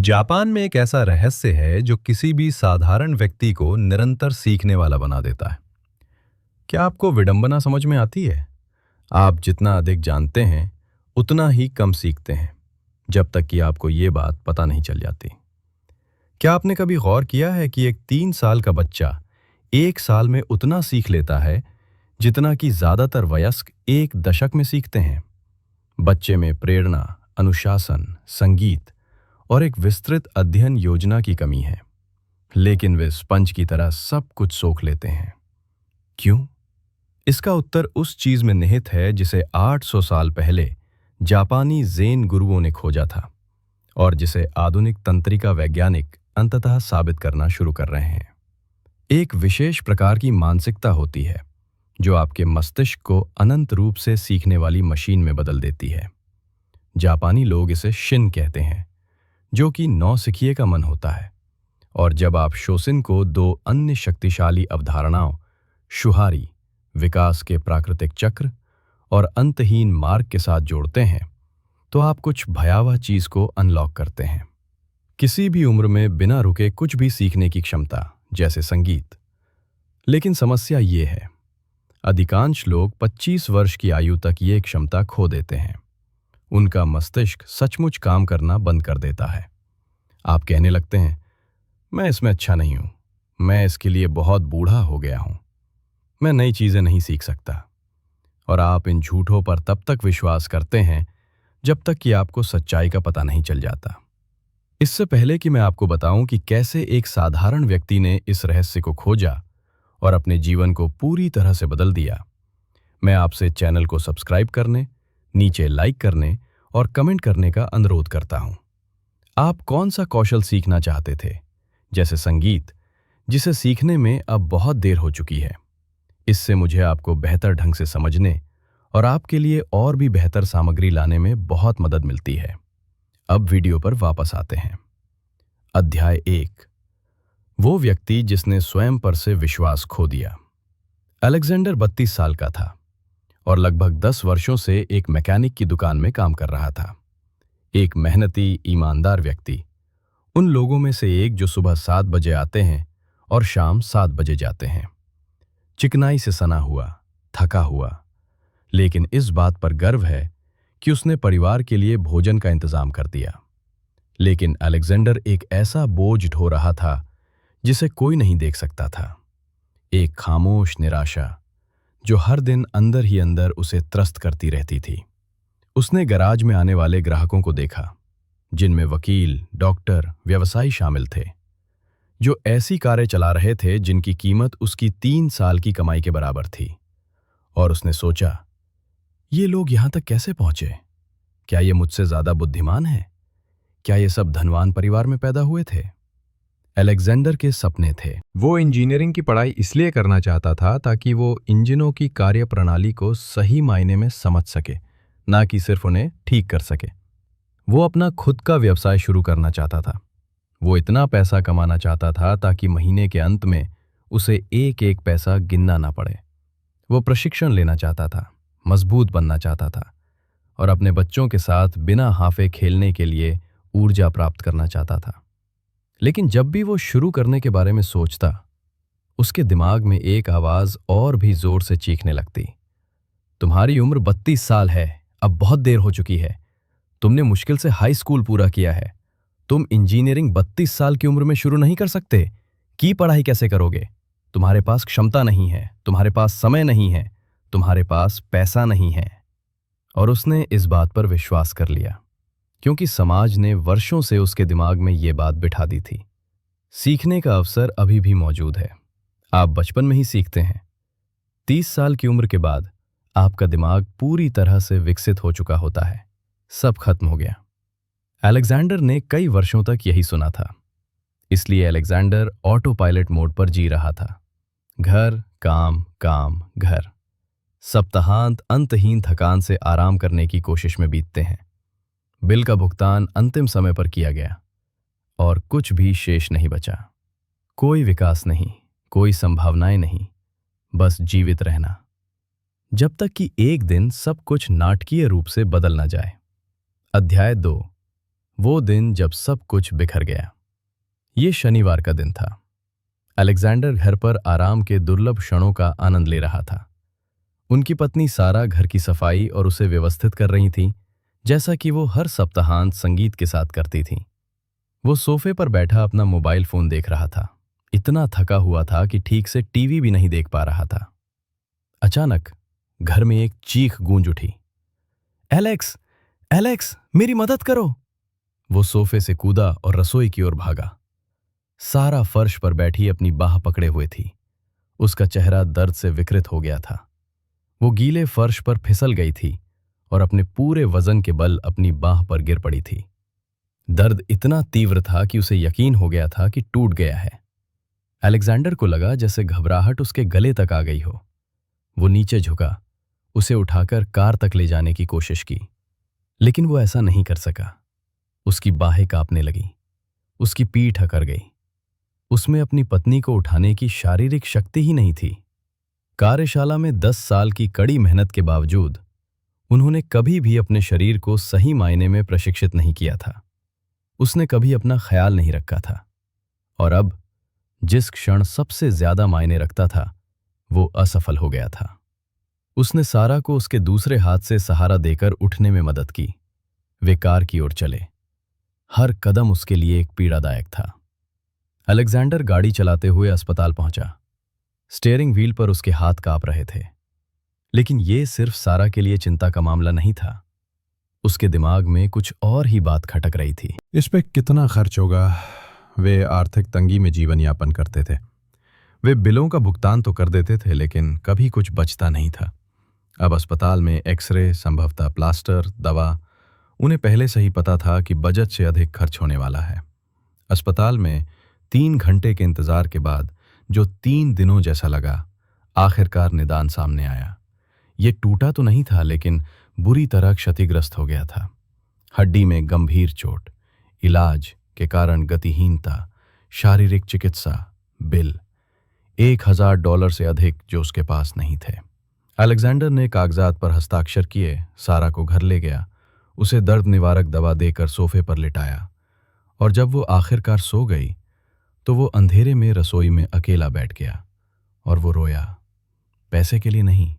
Japan में एक ऐसा रहस्य है जो किसी भी साधारण व्यक्ति को निरंतर सीखने वाला बना देता है। क्या आपको विडंबना समझ में आती है? आप जितना अधिक जानते हैं उतना ही कम सीखते हैं, जब तक कि आपको ये बात पता नहीं चल जाती। क्या आपने कभी गौर किया है कि एक 3 साल का बच्चा 1 साल में उतना सीख लेता है जितना कि ज्यादातर वयस्क 1 दशक में सीखते हैं? बच्चे में प्रेरणा, अनुशासन, संगीत और एक विस्तृत अध्ययन योजना की कमी है, लेकिन वे स्पंज की तरह सब कुछ सोख लेते हैं। क्यों? इसका उत्तर उस चीज में निहित है जिसे 800 साल पहले जापानी ज़ेन गुरुओं ने खोजा था और जिसे आधुनिक तंत्रिका वैज्ञानिक अंततः साबित करना शुरू कर रहे हैं। एक विशेष प्रकार की मानसिकता होती है जो आपके मस्तिष्क को अनंत रूप से सीखने वाली मशीन में बदल देती है। जापानी लोग इसे शिन कहते हैं, जो कि नौसिखिए का मन होता है। और जब आप शोसिन को दो अन्य शक्तिशाली अवधारणाओं शुहारी, विकास के प्राकृतिक चक्र, और अंतहीन मार्ग के साथ जोड़ते हैं, तो आप कुछ भयावह चीज को अनलॉक करते हैं। किसी भी उम्र में बिना रुके कुछ भी सीखने की क्षमता, जैसे संगीत। लेकिन समस्या ये है, अधिकांश लोग 25 वर्ष की आयु तक ये क्षमता खो देते हैं। उनका मस्तिष्क सचमुच काम करना बंद कर देता है। आप कहने लगते हैं, मैं इसमें अच्छा नहीं हूं, मैं इसके लिए बहुत बूढ़ा हो गया हूं, मैं नई चीजें नहीं सीख सकता। और आप इन झूठों पर तब तक विश्वास करते हैं जब तक कि आपको सच्चाई का पता नहीं चल जाता। इससे पहले कि मैं आपको बताऊं कि कैसे एक साधारण व्यक्ति ने इस रहस्य को खोजा और अपने जीवन को पूरी तरह से बदल दिया, मैं आपसे चैनल को सब्सक्राइब करने, नीचे लाइक करने और कमेंट करने का अनुरोध करता हूं। आप कौन सा कौशल सीखना चाहते थे, जैसे संगीत, जिसे सीखने में अब बहुत देर हो चुकी है? इससे मुझे आपको बेहतर ढंग से समझने और आपके लिए और भी बेहतर सामग्री लाने में बहुत मदद मिलती है। अब वीडियो पर वापस आते हैं। अध्याय 1, वो व्यक्ति जिसने स्वयं पर से विश्वास खो दिया। अलेक्जेंडर 32 साल का था और लगभग 10 वर्षों से एक मैकेनिक की दुकान में काम कर रहा था। एक मेहनती, ईमानदार व्यक्ति, उन लोगों में से एक जो सुबह 7 बजे आते हैं और शाम 7 बजे जाते हैं। चिकनाई से सना हुआ, थका हुआ, लेकिन इस बात पर गर्व है कि उसने परिवार के लिए भोजन का इंतजाम कर दिया। लेकिन अलेक्जेंडर एक ऐसा बोझ ढो रहा था जिसे कोई नहीं देख सकता था। एक खामोश निराशा जो हर दिन अंदर ही अंदर उसे त्रस्त करती रहती थी। उसने गैराज में आने वाले ग्राहकों को देखा, जिनमें वकील, डॉक्टर, व्यवसायी शामिल थे, जो ऐसी कारें चला रहे थे जिनकी कीमत उसकी 3 साल की कमाई के बराबर थी। और उसने सोचा, ये लोग यहां तक कैसे पहुंचे? क्या ये मुझसे ज्यादा बुद्धिमान है? क्या ये सब धनवान परिवार में पैदा हुए थे? अलेक्जेंडर के सपने थे। वो इंजीनियरिंग की पढ़ाई इसलिए करना चाहता था ताकि वो इंजनों की कार्यप्रणाली को सही मायने में समझ सके, ना कि सिर्फ उन्हें ठीक कर सके। वो अपना खुद का व्यवसाय शुरू करना चाहता था। वो इतना पैसा कमाना चाहता था ताकि महीने के अंत में उसे एक एक पैसा गिनना ना पड़े। वो प्रशिक्षण लेना चाहता था, मजबूत बनना चाहता था और अपने बच्चों के साथ बिना हाफे खेलने के लिए ऊर्जा प्राप्त करना चाहता था। लेकिन जब भी वो शुरू करने के बारे में सोचता, उसके दिमाग में एक आवाज और भी जोर से चीखने लगती, तुम्हारी उम्र 32 साल है, अब बहुत देर हो चुकी है। तुमने मुश्किल से हाई स्कूल पूरा किया है। तुम इंजीनियरिंग 32 साल की उम्र में शुरू नहीं कर सकते। की पढ़ाई कैसे करोगे? तुम्हारे पास क्षमता नहीं है, तुम्हारे पास समय नहीं है, तुम्हारे पास पैसा नहीं है। और उसने इस बात पर विश्वास कर लिया, क्योंकि समाज ने वर्षों से उसके दिमाग में ये बात बिठा दी थी। सीखने का अवसर अभी भी मौजूद है। आप बचपन में ही सीखते हैं। 30 साल की उम्र के बाद आपका दिमाग पूरी तरह से विकसित हो चुका होता है। सब खत्म हो गया। अलेक्जेंडर ने कई वर्षों तक यही सुना था। इसलिए अलेक्जेंडर ऑटो पायलट मोड पर जी रहा था। घर, काम, काम, घर। सप्ताहांत अंतहीन थकान से आराम करने की कोशिश में बीतते हैं। बिल का भुगतान अंतिम समय पर किया गया और कुछ भी शेष नहीं बचा। कोई विकास नहीं, कोई संभावनाएं नहीं, बस जीवित रहना, जब तक कि एक दिन सब कुछ नाटकीय रूप से बदल न जाए। अध्याय 2, वो दिन जब सब कुछ बिखर गया। ये शनिवार का दिन था। अलेक्जेंडर घर पर आराम के दुर्लभ क्षणों का आनंद ले रहा था। उनकी पत्नी सारा घर की सफाई और उसे व्यवस्थित कर रही थी, जैसा कि वो हर सप्ताहांत संगीत के साथ करती थी। वो सोफे पर बैठा अपना मोबाइल फोन देख रहा था। इतना थका हुआ था कि ठीक से टीवी भी नहीं देख पा रहा था। अचानक घर में एक चीख गूंज उठी। एलेक्स, एलेक्स, मेरी मदद करो! वो सोफे से कूदा और रसोई की ओर भागा। सारा फर्श पर बैठी अपनी बाह पकड़े हुए थी। उसका चेहरा दर्द से विकृत हो गया था। वो गीले फर्श पर फिसल गई थी और अपने पूरे वजन के बल अपनी बाह पर गिर पड़ी थी। दर्द इतना तीव्र था कि उसे यकीन हो गया था कि टूट गया है। अलेक्जेंडर को लगा जैसे घबराहट उसके गले तक आ गई हो। वो नीचे झुका, उसे उठाकर कार तक ले जाने की कोशिश की, लेकिन वो ऐसा नहीं कर सका। उसकी बाहें कांपने लगीं, उसकी पीठ अकड़ गई। उसमें अपनी पत्नी को उठाने की शारीरिक शक्ति ही नहीं थी। कार्यशाला में 10 साल की कड़ी मेहनत के बावजूद उन्होंने कभी भी अपने शरीर को सही मायने में प्रशिक्षित नहीं किया था। उसने कभी अपना ख्याल नहीं रखा था। और अब जिस क्षण सबसे ज्यादा मायने रखता था, वो असफल हो गया था। उसने सारा को उसके दूसरे हाथ से सहारा देकर उठने में मदद की। वे कार की ओर चले। हर कदम उसके लिए एक पीड़ादायक था। अलेक्जेंडर गाड़ी चलाते हुए अस्पताल पहुंचा। स्टीयरिंग व्हील पर उसके हाथ कांप रहे थे। लेकिन ये सिर्फ सारा के लिए चिंता का मामला नहीं था। उसके दिमाग में कुछ और ही बात खटक रही थी। इस पे कितना खर्च होगा? वे आर्थिक तंगी में जीवन यापन करते थे। वे बिलों का भुगतान तो कर देते थे, लेकिन कभी कुछ बचता नहीं था। अब अस्पताल में एक्सरे, संभवतः प्लास्टर, दवा, उन्हें पहले से ही पता था कि बजट से अधिक खर्च होने वाला है। अस्पताल में 3 घंटे के इंतजार के बाद जो 3 दिनों जैसा लगा, आखिरकार निदान सामने आया। ये टूटा तो नहीं था, लेकिन बुरी तरह क्षतिग्रस्त हो गया था। हड्डी में गंभीर चोट, इलाज के कारण गतिहीनता, शारीरिक चिकित्सा, बिल $1000 से अधिक जो उसके पास नहीं थे। अलेक्जेंडर ने कागजात पर हस्ताक्षर किए, सारा को घर ले गया, उसे दर्द निवारक दवा देकर सोफे पर लिटाया, और जब वो आखिरकार सो गई तो वो अंधेरे में रसोई में अकेला बैठ गया और वो रोया। पैसे के लिए नहीं,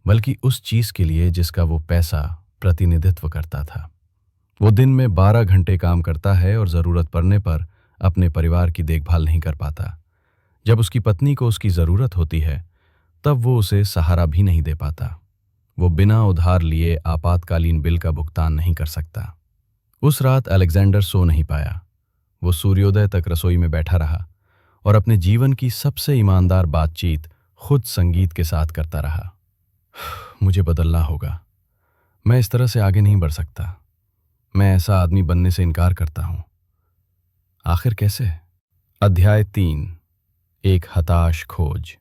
बल्कि उस चीज के लिए जिसका वो पैसा प्रतिनिधित्व करता था। वो दिन में 12 घंटे काम करता है और जरूरत पड़ने पर अपने परिवार की देखभाल नहीं कर पाता। जब उसकी पत्नी को उसकी जरूरत होती है, तब वो उसे सहारा भी नहीं दे पाता। वो बिना उधार लिए आपातकालीन बिल का भुगतान नहीं कर सकता। उस रात अलेक्जेंडर सो नहीं पाया। वो सूर्योदय तक रसोई में बैठा रहा और अपने जीवन की सबसे ईमानदार बातचीत खुद संगीत के साथ करता रहा। मुझे बदलना होगा। मैं इस तरह से आगे नहीं बढ़ सकता। मैं ऐसा आदमी बनने से इनकार करता हूं। आखिर कैसे? अध्याय 3, एक हताश खोज।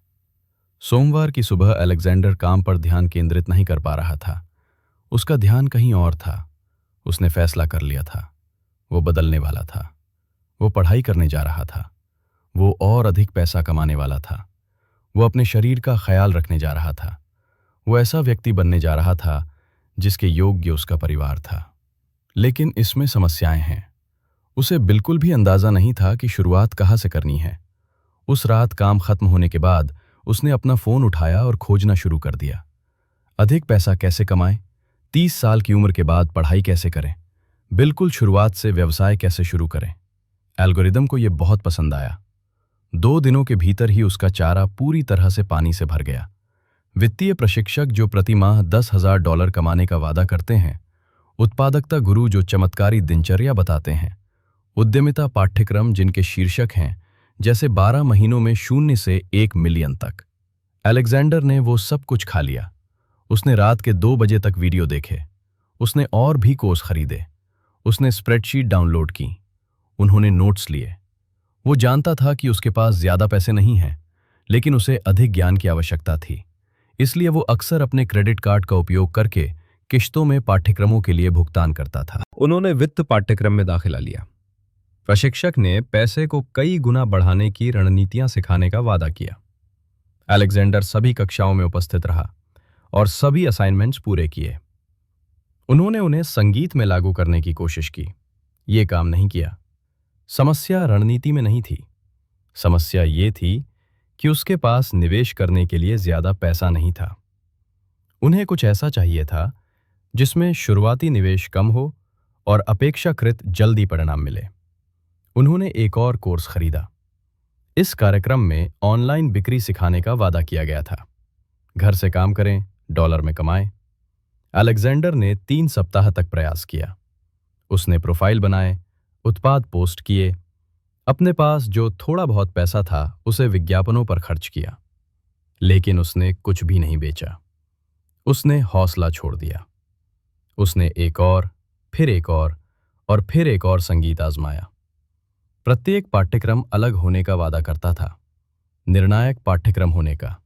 सोमवार की सुबह अलेक्जेंडर काम पर ध्यान केंद्रित नहीं कर पा रहा था। उसका ध्यान कहीं और था। उसने फैसला कर लिया था। वो बदलने वाला था। वो पढ़ाई करने जा रहा था। वो और अधिक पैसा कमाने वाला था। वो अपने शरीर का ख्याल रखने जा रहा था। वो ऐसा व्यक्ति बनने जा रहा था जिसके योग्य उसका परिवार था। लेकिन इसमें समस्याएं हैं। उसे बिल्कुल भी अंदाजा नहीं था कि शुरुआत कहाँ से करनी है। उस रात काम खत्म होने के बाद उसने अपना फोन उठाया और खोजना शुरू कर दिया। अधिक पैसा कैसे कमाएं? 30 साल की उम्र के बाद पढ़ाई कैसे करें? बिल्कुल शुरुआत से व्यवसाय कैसे शुरू करें? एल्गोरिदम को यह बहुत पसंद आया। 2 दिनों के भीतर ही उसका चारा पूरी तरह से पानी से भर गया। वित्तीय प्रशिक्षक जो प्रति माह $10,000 कमाने का वादा करते हैं, उत्पादकता गुरु जो चमत्कारी दिनचर्या बताते हैं, उद्यमिता पाठ्यक्रम जिनके शीर्षक हैं जैसे 12 महीनों में 0 से 1 मिलियन तक। अलेक्जेंडर ने वो सब कुछ खा लिया। उसने रात के 2 बजे तक वीडियो देखे। उसने और भी कोर्स खरीदे। उसने स्प्रेडशीट डाउनलोड की। उन्होंने नोट्स लिए। वो जानता था कि उसके पास ज्यादा पैसे नहीं हैं, लेकिन उसे अधिक ज्ञान की आवश्यकता थी। इसलिए वो अक्सर अपने क्रेडिट कार्ड का उपयोग करके किश्तों में पाठ्यक्रमों के लिए भुगतान करता था। उन्होंने वित्त पाठ्यक्रम में दाखिला लिया। प्रशिक्षक ने पैसे को कई गुना बढ़ाने की रणनीतियां सिखाने का वादा किया। अलेक्जेंडर सभी कक्षाओं में उपस्थित रहा और सभी असाइनमेंट्स पूरे किए। उन्होंने उन्हें संगीत में लागू करने की कोशिश की। ये काम नहीं किया। समस्या रणनीति में नहीं थी। समस्या ये थी कि उसके पास निवेश करने के लिए ज्यादा पैसा नहीं था। उन्हें कुछ ऐसा चाहिए था जिसमें शुरुआती निवेश कम हो और अपेक्षाकृत जल्दी परिणाम मिले। उन्होंने एक और कोर्स खरीदा। इस कार्यक्रम में ऑनलाइन बिक्री सिखाने का वादा किया गया था। घर से काम करें, डॉलर में कमाएं। अलेक्जेंडर ने 3 सप्ताह तक प्रयास किया। उसने प्रोफाइल बनाए, उत्पाद पोस्ट किए, अपने पास जो थोड़ा बहुत पैसा था उसे विज्ञापनों पर खर्च किया, लेकिन उसने कुछ भी नहीं बेचा। उसने हौसला छोड़ दिया। उसने एक और, फिर एक और फिर एक और संगीत आजमाया। प्रत्येक पाठ्यक्रम अलग होने का वादा करता था, निर्णायक पाठ्यक्रम होने का,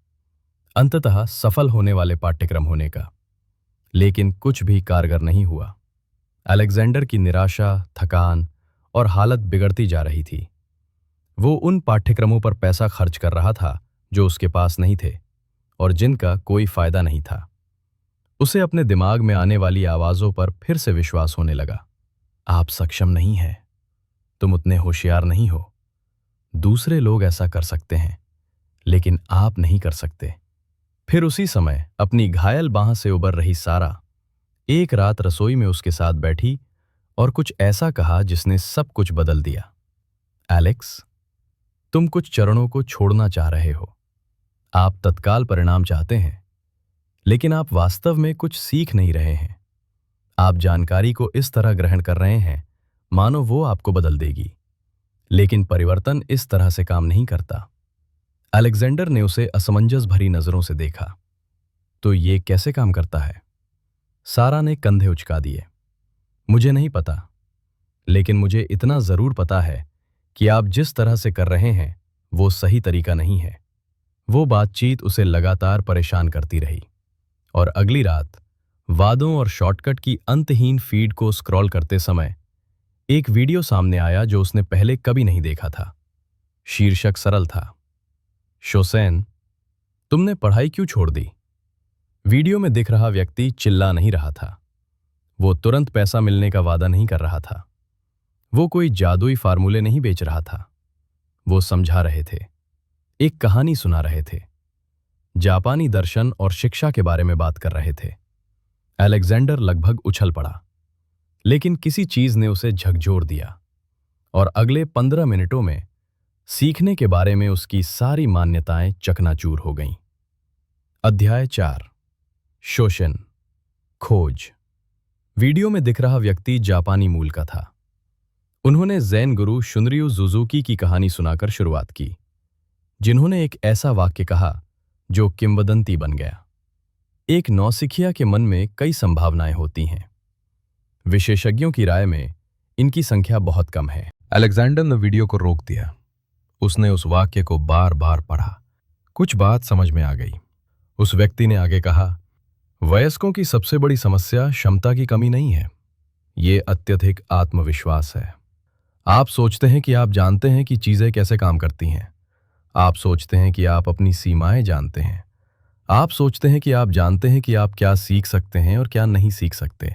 अंततः सफल होने वाले पाठ्यक्रम होने का, लेकिन कुछ भी कारगर नहीं हुआ। अलेक्जेंडर की निराशा, थकान और हालत बिगड़ती जा रही थी। वो उन पाठ्यक्रमों पर पैसा खर्च कर रहा था जो उसके पास नहीं थे और जिनका कोई फायदा नहीं था। उसे अपने दिमाग में आने वाली आवाजों पर फिर से विश्वास होने लगा। आप सक्षम नहीं हैं, तुम उतने होशियार नहीं हो, दूसरे लोग ऐसा कर सकते हैं, लेकिन आप नहीं कर सकते। फिर उसी समय अपनी घायल बांह से उबर रही सारा एक रात रसोई में उसके साथ बैठी और कुछ ऐसा कहा जिसने सब कुछ बदल दिया। एलेक्स, तुम कुछ चरणों को छोड़ना चाह रहे हो। आप तत्काल परिणाम चाहते हैं, लेकिन आप वास्तव में कुछ सीख नहीं रहे हैं। आप जानकारी को इस तरह ग्रहण कर रहे हैं मानो वो आपको बदल देगी, लेकिन परिवर्तन इस तरह से काम नहीं करता। अलेक्जेंडर ने उसे असमंजस भरी नजरों से देखा। तो ये कैसे काम करता है? सारा ने कंधे उचका दिए। मुझे नहीं पता, लेकिन मुझे इतना जरूर पता है कि आप जिस तरह से कर रहे हैं वो सही तरीका नहीं है। वो बातचीत उसे लगातार परेशान करती रही और अगली रात वादों और शॉर्टकट की अंतहीन फीड को स्क्रॉल करते समय एक वीडियो सामने आया जो उसने पहले कभी नहीं देखा था। शीर्षक सरल था, शोसेन, तुमने पढ़ाई क्यों छोड़ दी? वीडियो में दिख रहा व्यक्ति चिल्ला नहीं रहा था। वो तुरंत पैसा मिलने का वादा नहीं कर रहा था। वो कोई जादुई फार्मूले नहीं बेच रहा था। वो समझा रहे थे, एक कहानी सुना रहे थे, जापानी दर्शन और शिक्षा के बारे में बात कर रहे थे। अलेक्जेंडर लगभग उछल पड़ा, लेकिन किसी चीज ने उसे झकझोर दिया और अगले 15 मिनटों में सीखने के बारे में उसकी सारी मान्यताएं चकनाचूर हो गईं। अध्याय 4, शोशिन, खोज। वीडियो में दिख रहा व्यक्ति जापानी मूल का था। उन्होंने ज़ेन गुरु शुनरियु सुजुकी की कहानी सुनाकर शुरुआत की, जिन्होंने एक ऐसा वाक्य कहा जो किंवदंती बन गया। एक नौसिखिया के मन में कई संभावनाएं होती हैं। विशेषज्ञों की राय में इनकी संख्या बहुत कम है। अलेक्जेंडर ने वीडियो को रोक दिया। उसने उस वाक्य को बार बार पढ़ा। कुछ बात समझ में आ गई। उस व्यक्ति ने आगे कहा, वयस्कों की सबसे बड़ी समस्या क्षमता की कमी नहीं है, ये अत्यधिक आत्मविश्वास है। आप सोचते हैं कि आप जानते हैं कि चीजें कैसे काम करती हैं। आप सोचते हैं कि आप अपनी सीमाएं जानते हैं। आप सोचते हैं कि आप जानते हैं कि आप क्या सीख सकते हैं और क्या नहीं सीख सकते,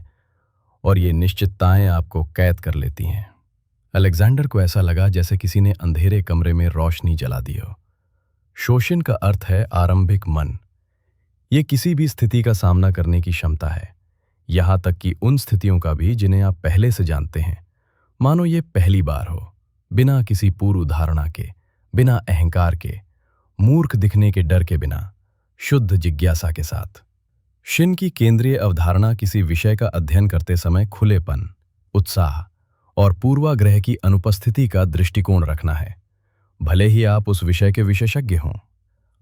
और ये निश्चितताएं आपको कैद कर लेती हैं। अलेक्जेंडर को ऐसा लगा जैसे किसी ने अंधेरे कमरे में रोशनी जला दी हो। शोशिन का अर्थ है आरंभिक मन। ये किसी भी स्थिति का सामना करने की क्षमता है, यहां तक कि उन स्थितियों का भी जिन्हें आप पहले से जानते हैं, मानो ये पहली बार हो, बिना किसी पूर्व धारणा के, बिना अहंकार के, मूर्ख दिखने के डर के बिना, शुद्ध जिज्ञासा के साथ। शिन की केंद्रीय अवधारणा किसी विषय का अध्ययन करते समय खुलेपन, उत्साह और पूर्वाग्रह की अनुपस्थिति का दृष्टिकोण रखना है, भले ही आप उस विषय के विशेषज्ञ हों।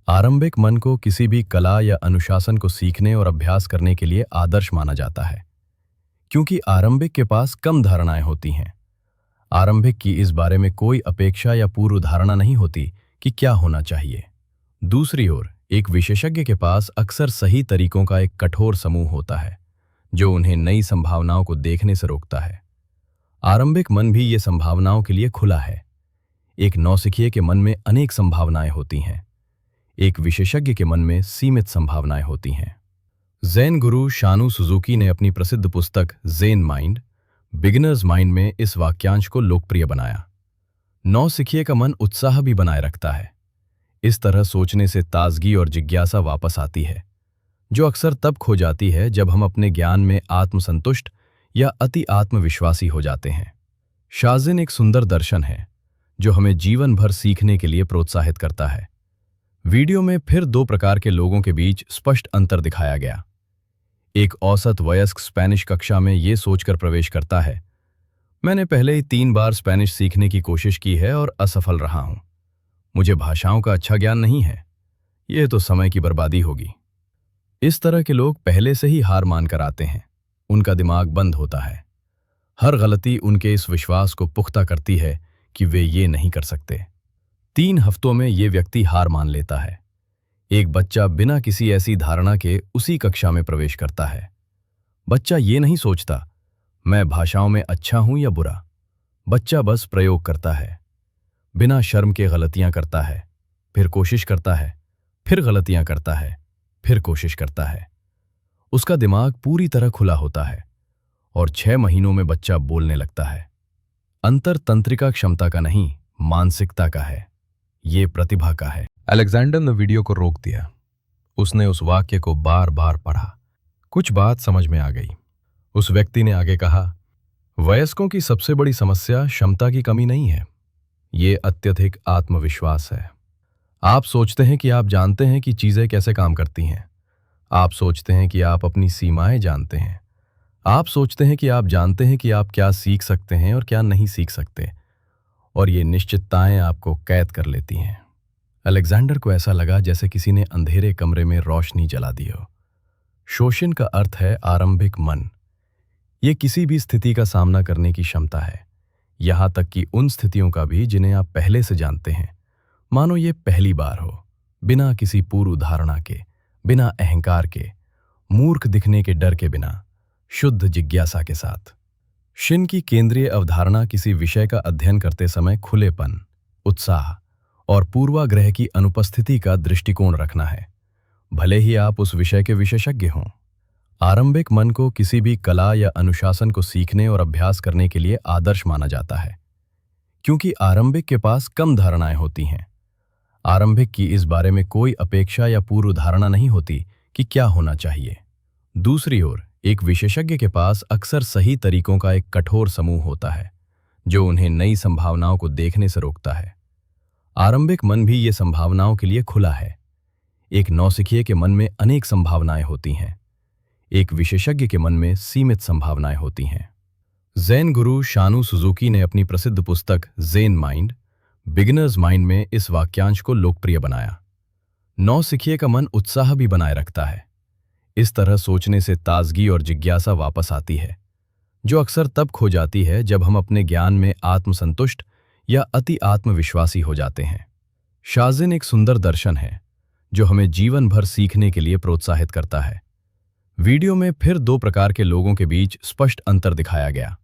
आरंभिक मन को किसी भी कला या अनुशासन को सीखने और अभ्यास करने के लिए आदर्श माना जाता है, क्योंकि आरंभिक के पास कम धारणाएं होती हैं। आरंभिक की इस बारे में कोई अपेक्षा या पूर्व धारणा नहीं होती कि क्या होना चाहिए। दूसरी ओर एक विशेषज्ञ के पास अक्सर सही तरीकों का एक कठोर समूह होता है जो उन्हें नई संभावनाओं को देखने से रोकता है। आरंभिक मन भी ये संभावनाओं के लिए खुला है। एक नौसिखिए के मन में अनेक संभावनाएं होती हैं, एक विशेषज्ञ के मन में सीमित संभावनाएं होती हैं। ज़ेन गुरु शानु सुजुकी ने अपनी प्रसिद्ध पुस्तक ज़ेन माइंड बिगिनर्स माइंड में इस वाक्यांश को लोकप्रिय बनाया। नौसिखिए का मन उत्साह भी बनाए रखता है। इस तरह सोचने से ताजगी और जिज्ञासा वापस आती है, जो अक्सर तब खो जाती है जब हम अपने ज्ञान में आत्मसंतुष्ट या अति आत्मविश्वासी हो जाते हैं। शाज़िन एक सुंदर दर्शन है जो हमें जीवन भर सीखने के लिए प्रोत्साहित करता है। वीडियो में फिर दो प्रकार के लोगों के बीच स्पष्ट अंतर दिखाया गया। एक औसत वयस्क स्पेनिश कक्षा में ये सोचकर प्रवेश करता है, मैंने पहले ही 3 बार स्पेनिश सीखने की कोशिश की है और असफल रहा हूं। मुझे भाषाओं का अच्छा ज्ञान नहीं है, यह तो समय की बर्बादी होगी। इस तरह के लोग पहले से ही हार मानकर आते हैं। उनका दिमाग बंद होता है। हर गलती उनके इस विश्वास को पुख्ता करती है कि वे ये नहीं कर सकते। 3 हफ्तों में ये व्यक्ति हार मान लेता है। एक बच्चा बिना किसी ऐसी धारणा के उसी कक्षा में प्रवेश करता है। बच्चा ये नहीं सोचता मैं भाषाओं में अच्छा हूं या बुरा। बच्चा बस प्रयोग करता है, बिना शर्म के गलतियां करता है, फिर कोशिश करता है, फिर गलतियां करता है, फिर कोशिश करता है। उसका दिमाग पूरी तरह खुला होता है और 6 महीनों में बच्चा बोलने लगता है। अंतर तंत्रिका क्षमता का नहीं, मानसिकता का है। ये प्रतिभा का है। अलेक्जेंडर ने वीडियो को रोक दिया। उसने उस वाक्य को बार बार पढ़ा। कुछ बात समझ में आ गई। उस व्यक्ति ने आगे कहा, वयस्कों की सबसे बड़ी समस्या क्षमता की कमी नहीं है, ये अत्यधिक आत्मविश्वास है। आप सोचते हैं कि आप जानते हैं कि चीजें कैसे काम करती हैं। आप सोचते हैं कि आप अपनी सीमाएं जानते हैं। आप सोचते हैं कि आप जानते हैं कि आप क्या सीख सकते हैं और क्या नहीं सीख सकते, और ये निश्चितताएं आपको कैद कर लेती हैं। अलेक्जेंडर को ऐसा लगा जैसे किसी ने अंधेरे कमरे में रोशनी जला दी हो। शोषण का अर्थ है आरंभिक मन। ये किसी भी स्थिति का सामना करने की क्षमता है, यहां तक कि उन स्थितियों का भी जिन्हें आप पहले से जानते हैं, मानो ये पहली बार हो, बिना किसी पूर्व धारणा के, बिना अहंकार के, मूर्ख दिखने के डर के बिना, शुद्ध जिज्ञासा के साथ। शिन की केंद्रीय अवधारणा किसी विषय का अध्ययन करते समय खुलेपन, उत्साह और पूर्वाग्रह की अनुपस्थिति का दृष्टिकोण रखना है, भले ही आप उस विषय के विशेषज्ञ हों। आरंभिक मन को किसी भी कला या अनुशासन को सीखने और अभ्यास करने के लिए आदर्श माना जाता है, क्योंकि आरंभिक के पास कम धारणाएं होती हैं। आरंभिक की इस बारे में कोई अपेक्षा या पूर्व धारणा नहीं होती कि क्या होना चाहिए। दूसरी ओर एक विशेषज्ञ के पास अक्सर सही तरीकों का एक कठोर समूह होता है, जो उन्हें नई संभावनाओं को देखने से रोकता है। आरंभिक मन भी ये संभावनाओं के लिए खुला है। एक नौसिखिए के मन में अनेक संभावनाएं होती हैं, एक विशेषज्ञ के मन में सीमित संभावनाएं होती हैं। ज़ेन गुरु शानु सुजुकी ने अपनी प्रसिद्ध पुस्तक ज़ेन माइंड, बिगिनर्स माइंड में इस वाक्यांश को लोकप्रिय बनाया। नौसिखिए का मन उत्साह भी बनाए रखता है। इस तरह सोचने से ताजगी और जिज्ञासा वापस आती है, जो अक्सर तब खो जाती है जब हम अपने ज्ञान में आत्मसंतुष्ट या अति आत्मविश्वासी हो जाते हैं। शाज़िन एक सुंदर दर्शन है जो हमें जीवन भर सीखने के लिए प्रोत्साहित करता है। वीडियो में फिर 2 प्रकार के लोगों के बीच स्पष्ट अंतर दिखाया गया।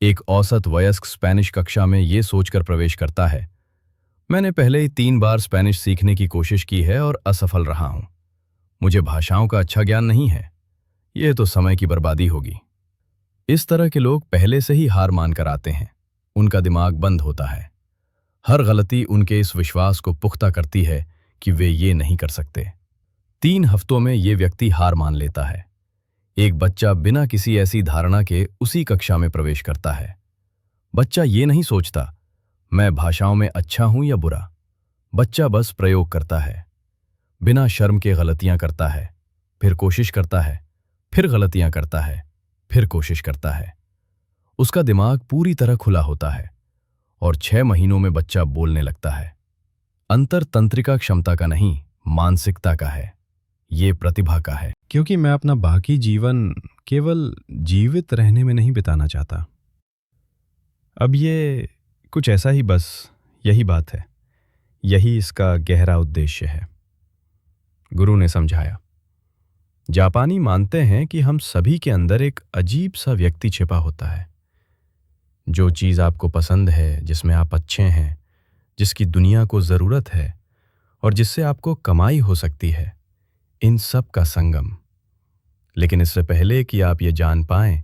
एक औसत वयस्क स्पेनिश कक्षा में ये सोचकर प्रवेश करता है, मैंने पहले ही 3 बार स्पेनिश सीखने की कोशिश की है और असफल रहा हूं। मुझे भाषाओं का अच्छा ज्ञान नहीं है, यह तो समय की बर्बादी होगी। इस तरह के लोग पहले से ही हार मानकर आते हैं। उनका दिमाग बंद होता है। हर गलती उनके इस विश्वास को पुख्ता करती है कि वे ये नहीं कर सकते। 3 हफ्तों में ये व्यक्ति हार मान लेता है। एक बच्चा बिना किसी ऐसी धारणा के उसी कक्षा में प्रवेश करता है। बच्चा ये नहीं सोचता मैं भाषाओं में अच्छा हूं या बुरा। बच्चा बस प्रयोग करता है, बिना शर्म के गलतियां करता है, फिर कोशिश करता है, फिर गलतियां करता है, फिर कोशिश करता है। उसका दिमाग पूरी तरह खुला होता है और 6 महीनों में बच्चा बोलने लगता है। अंतर तंत्रिका क्षमता का नहीं, मानसिकता का है। ये प्रतिभा का है। क्योंकि मैं अपना बाकी जीवन केवल जीवित रहने में नहीं बिताना चाहता। अब ये कुछ ऐसा ही, बस यही बात है। यही इसका गहरा उद्देश्य है। गुरु ने समझाया। जापानी मानते हैं कि हम सभी के अंदर एक अजीब सा व्यक्ति छिपा होता है। जो चीज़ आपको पसंद है, जिसमें आप अच्छे हैं, जिसकी दुनिया को ज़रूरत है और जिससे आपको कमाई हो सकती है, इन सब का संगम। लेकिन इससे पहले कि आप ये जान पाएं,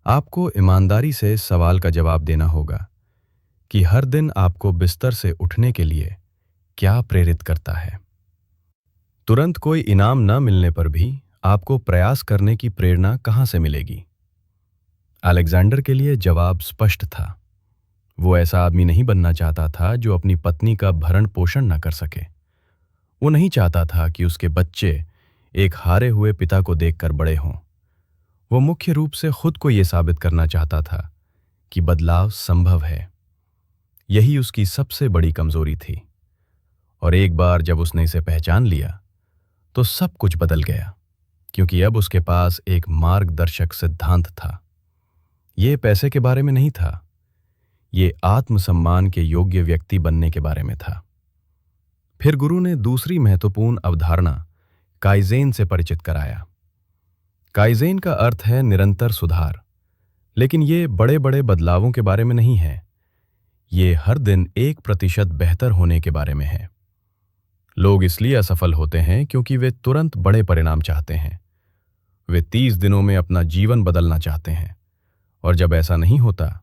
आपको ईमानदारी से इस सवाल का जवाब देना होगा कि हर दिन आपको बिस्तर से उठने के लिए क्या प्रेरित करता है। तुरंत कोई इनाम न मिलने पर भी आपको प्रयास करने की प्रेरणा कहां से मिलेगी? अलेक्जेंडर के लिए जवाब स्पष्ट था। वो ऐसा आदमी नहीं बनना चाहता था जो अपनी पत्नी का भरण पोषण न कर सके। वो नहीं चाहता था कि उसके बच्चे एक हारे हुए पिता को देखकर बड़े हों। वो मुख्य रूप से खुद को ये साबित करना चाहता था कि बदलाव संभव है। यही उसकी सबसे बड़ी कमजोरी थी। और एक बार जब उसने इसे पहचान लिया तो सब कुछ बदल गया, क्योंकि अब उसके पास एक मार्गदर्शक सिद्धांत था। ये पैसे के बारे में नहीं था, ये आत्मसम्मान के योग्य व्यक्ति बनने के बारे में था। फिर गुरु ने दूसरी महत्वपूर्ण अवधारणा काइज़ेन से परिचित कराया। काइज़ेन का अर्थ है निरंतर सुधार, लेकिन ये बड़े बड़े बदलावों के बारे में नहीं है। ये हर दिन 1% बेहतर होने के बारे में है। लोग इसलिए असफल होते हैं क्योंकि वे तुरंत बड़े परिणाम चाहते हैं। वे 30 दिनों में अपना जीवन बदलना चाहते हैं, और जब ऐसा नहीं होता